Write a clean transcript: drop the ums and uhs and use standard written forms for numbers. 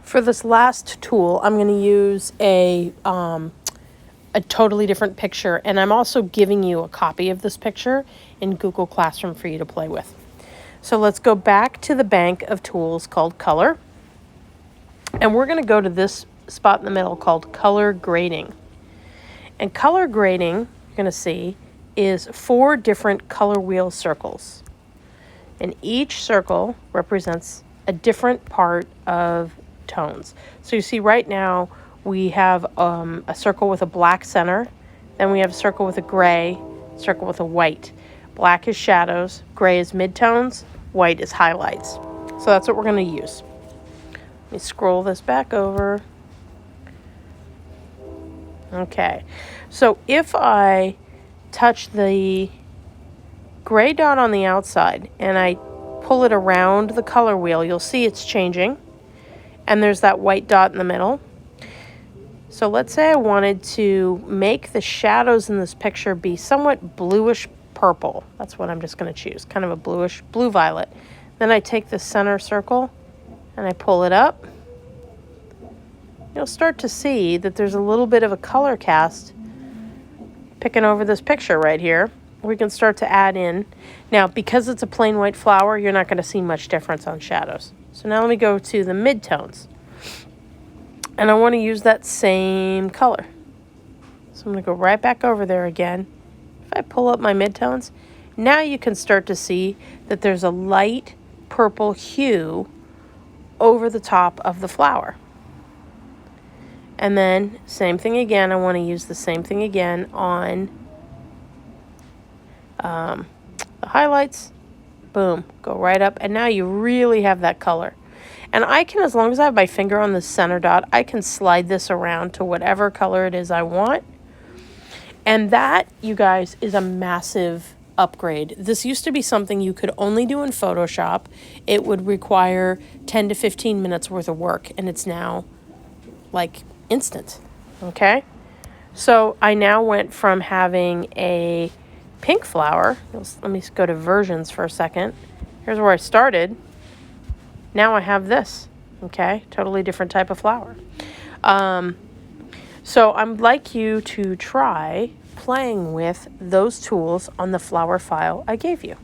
For this last tool, I'm going to use a totally different picture, and I'm also giving you a copy of this picture in Google Classroom for you to play with. So let's go back to the bank of tools called Color, and we're going to go to this spot in the middle called Color Grading. And color grading, you're going to see, is 4 different color wheel circles. And each circle represents a different part of tones. So you see right now we have a circle with a black center, then we have a circle with a gray, circle with a white. Black is shadows, gray is midtones, white is highlights. So that's what we're going to use. Let me scroll this back over. Okay, so if I touch the gray dot on the outside and I pull it around the color wheel, you'll see it's changing. And there's that white dot in the middle. So let's say I wanted to make the shadows in this picture be somewhat bluish purple. That's what I'm just going to choose, kind of a bluish blue-violet. Then I take the center circle and I pull it up. You'll start to see that there's a little bit of a color cast picking over this picture right here. We can start to add in. Now, because it's a plain white flower, you're not going to see much difference on shadows. So now let me go to the midtones. And I want to use that same color. So I'm going to go right back over there again. If I pull up my midtones, now you can start to see that there's a light purple hue over the top of the flower. And then same thing again. I want to use the same thing again on the highlights. Boom, go right up. And now you really have that color. And I can, as long as I have my finger on the center dot, I can slide this around to whatever color it is I want. And that, you guys, is a massive upgrade. This used to be something you could only do in Photoshop. It would require 10 to 15 minutes worth of work, and it's now like instant. Okay? So I now went from having a pink flower. Let me go to versions for a second. Here's where I started. Now I have this. Okay? Totally different type of flower. So I'd like you to try playing with those tools on the flower file I gave you.